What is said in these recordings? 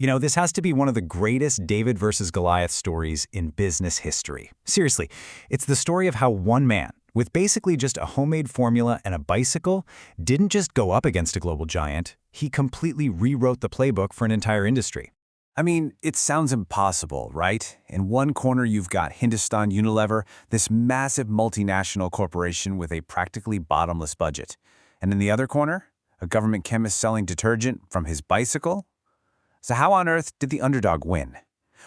This has to be one of the greatest David versus Goliath stories in business history. Seriously, it's the story of how one man, with basically just a homemade formula and a bicycle, didn't just go up against a global giant, he completely rewrote the playbook for an entire industry. I mean, it sounds impossible, right? In one corner you've got Hindustan Unilever, this massive multinational corporation with a practically bottomless budget. And in the other corner, a government chemist selling detergent from his bicycle? So how on earth did the underdog win?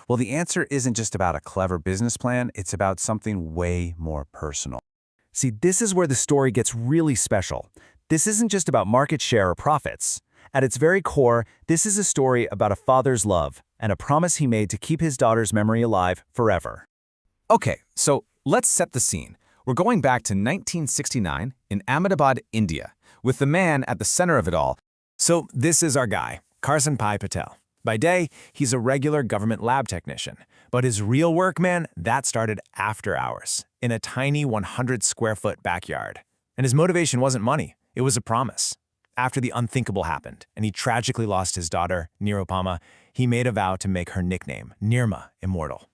Well, the answer isn't just about a clever business plan, it's about something way more personal. See, this is where the story gets really special. This isn't just about market share or profits. At its very core, this is a story about a father's love and a promise he made to keep his daughter's memory alive forever. Okay, so let's set the scene. We're going back to 1969 in Ahmedabad, India, with the man at the center of it all. So this is our guy, Karsanbhai Patel. By day, he's a regular government lab technician. But his real work, man, that started after hours, in a tiny 100-square-foot backyard. And his motivation wasn't money, it was a promise. After the unthinkable happened, and he tragically lost his daughter, Nirupama, he made a vow to make her nickname, Nirma, immortal.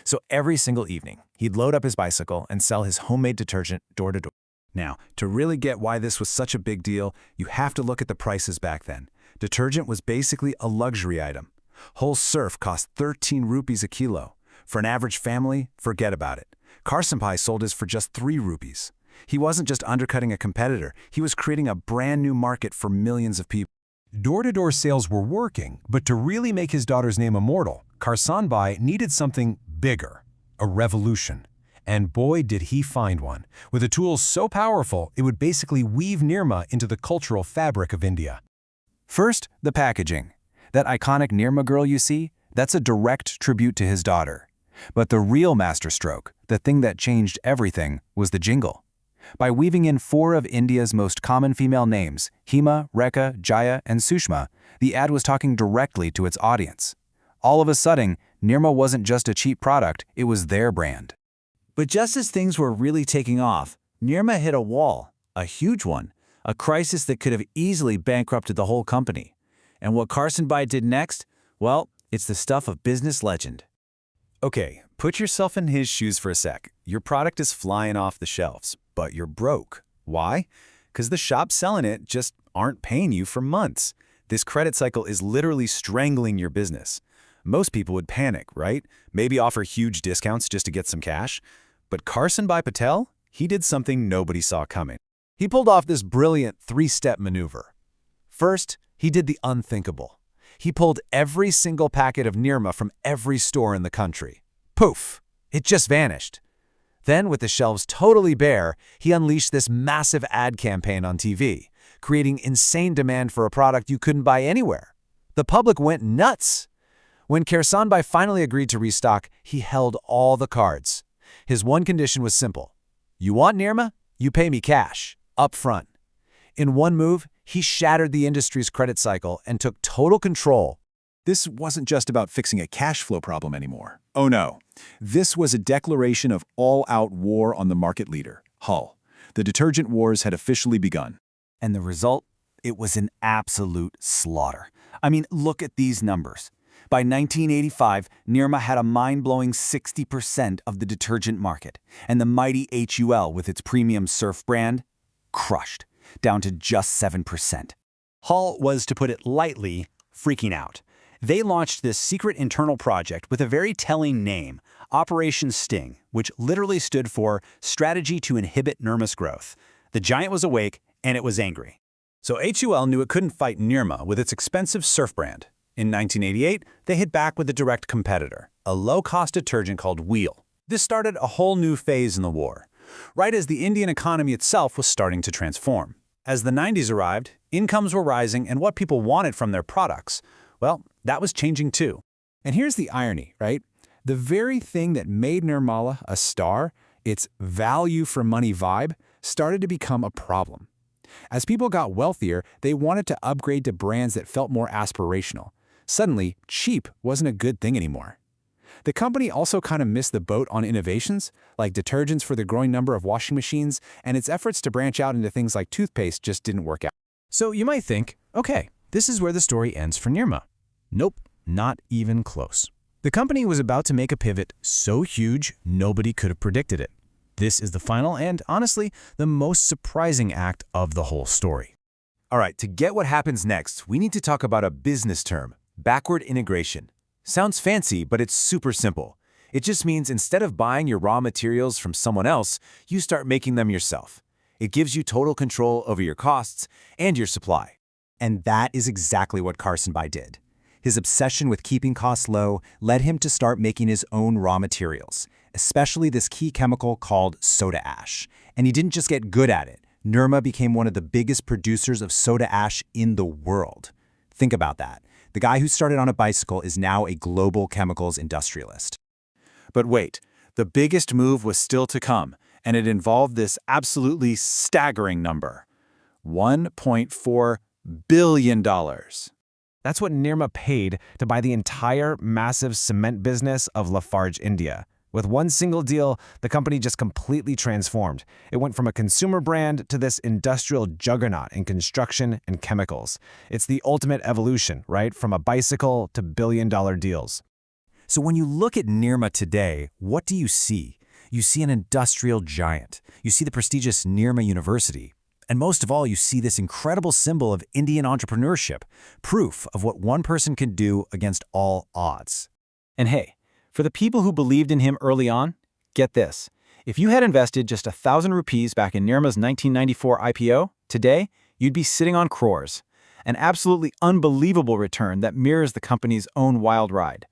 So every single evening, he'd load up his bicycle and sell his homemade detergent door to door. Now, to really get why this was such a big deal, you have to look at the prices back then. Detergent was basically a luxury item. Whole surf cost 13 rupees a kilo. For an average family, forget about it. Karsanbhai sold his for just 3 rupees. He wasn't just undercutting a competitor, he was creating a brand new market for millions of people. Door-to-door sales were working, but to really make his daughter's name immortal, Karsanbhai needed something bigger, a revolution. And boy, did he find one, with a tool so powerful it would basically weave Nirma into the cultural fabric of India. First, the packaging. That iconic Nirma girl you see, that's a direct tribute to his daughter. But the real masterstroke, the thing that changed everything, was the jingle. By weaving in 4 of India's most common female names, Hima, Rekha, Jaya, and Sushma, the ad was talking directly to its audience. All of a sudden, Nirma wasn't just a cheap product, it was their brand. But just as things were really taking off, Nirma hit a wall, a huge one, a crisis that could have easily bankrupted the whole company. And what Karsanbhai did next? Well, it's the stuff of business legend. Okay, put yourself in his shoes for a sec. Your product is flying off the shelves, but you're broke. Why? Because the shops selling it just aren't paying you for months. This credit cycle is literally strangling your business. Most people would panic, right? Maybe offer huge discounts just to get some cash. But Karsanbhai Patel, he did something nobody saw coming. He pulled off this brilliant 3-step maneuver. First, he did the unthinkable. He pulled every single packet of Nirma from every store in the country. Poof! It just vanished. Then, with the shelves totally bare, he unleashed this massive ad campaign on TV, creating insane demand for a product you couldn't buy anywhere. The public went nuts. When Karsanbhai finally agreed to restock, he held all the cards. His one condition was simple. You want Nirma? You pay me cash, up front. In one move, he shattered the industry's credit cycle and took total control. This wasn't just about fixing a cash flow problem anymore. Oh no. This was a declaration of all-out war on the market leader, Hull. The detergent wars had officially begun. And the result? It was an absolute slaughter. I mean, look at these numbers. By 1985, Nirma had a mind-blowing 60% of the detergent market, and the mighty HUL with its premium Surf brand, crushed, down to just 7%. Hull was, to put it lightly, freaking out. They launched this secret internal project with a very telling name, Operation Sting, which literally stood for Strategy to Inhibit Nirma's Growth. The giant was awake, and it was angry. So HUL knew it couldn't fight Nirma with its expensive Surf brand. In 1988, they hit back with a direct competitor, a low-cost detergent called Wheel. This started a whole new phase in the war, right as the Indian economy itself was starting to transform. As the 90s arrived, incomes were rising and what people wanted from their products, well, that was changing too. And here's the irony, right? The very thing that made Nirmala a star, its value for money vibe, started to become a problem. As people got wealthier, they wanted to upgrade to brands that felt more aspirational. Suddenly, cheap wasn't a good thing anymore. The company also kind of missed the boat on innovations, like detergents for the growing number of washing machines, and its efforts to branch out into things like toothpaste just didn't work out. So you might think, okay, this is where the story ends for Nirma. Nope, Not even close. The company was about to make a pivot so huge nobody could have predicted it. This is the final and, honestly, the most surprising act of the whole story. All right, to get what happens next, we need to talk about a business term, backward integration. Sounds fancy, but it's super simple. It just means instead of buying your raw materials from someone else, you start making them yourself. It gives you total control over your costs and your supply. And that is exactly what Karsanbhai did. His obsession with keeping costs low led him to start making his own raw materials, especially this key chemical called soda ash. And he didn't just get good at it. Nirma became one of the biggest producers of soda ash in the world. Think about that. The guy who started on a bicycle is now a global chemicals industrialist. But wait, the biggest move was still to come, and it involved this absolutely staggering number: $1.4 billion. That's what Nirma paid to buy the entire massive cement business of Lafarge India. With one single deal, the company just completely transformed. It went from a consumer brand to this industrial juggernaut in construction and chemicals. It's the ultimate evolution, right? From a bicycle to billion-dollar deals. So when you look at Nirma today, what do you see? You see an industrial giant. You see the prestigious Nirma University. And most of all, you see this incredible symbol of Indian entrepreneurship, proof of what one person can do against all odds. And hey, for the people who believed in him early on, get this. If you had invested just 1,000 rupees back in Nirma's 1994 IPO, today, you'd be sitting on crores. An absolutely unbelievable return that mirrors the company's own wild ride.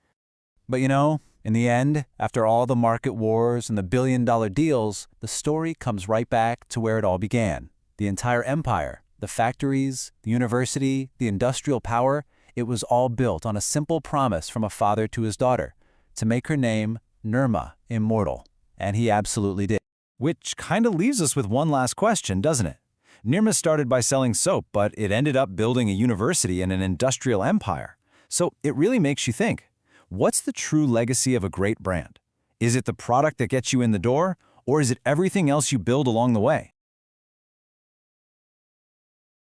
But you know, in the end, after all the market wars and the billion-dollar deals, the story comes right back to where it all began. The entire empire, the factories, the university, the industrial power, it was all built on a simple promise from a father to his daughter, to make her name, Nirma, immortal. And he absolutely did. Which kind of leaves us with one last question, doesn't it? Nirma started by selling soap, but it ended up building a university and an industrial empire. So it really makes you think, what's the true legacy of a great brand? Is it the product that gets you in the door, or is it everything else you build along the way?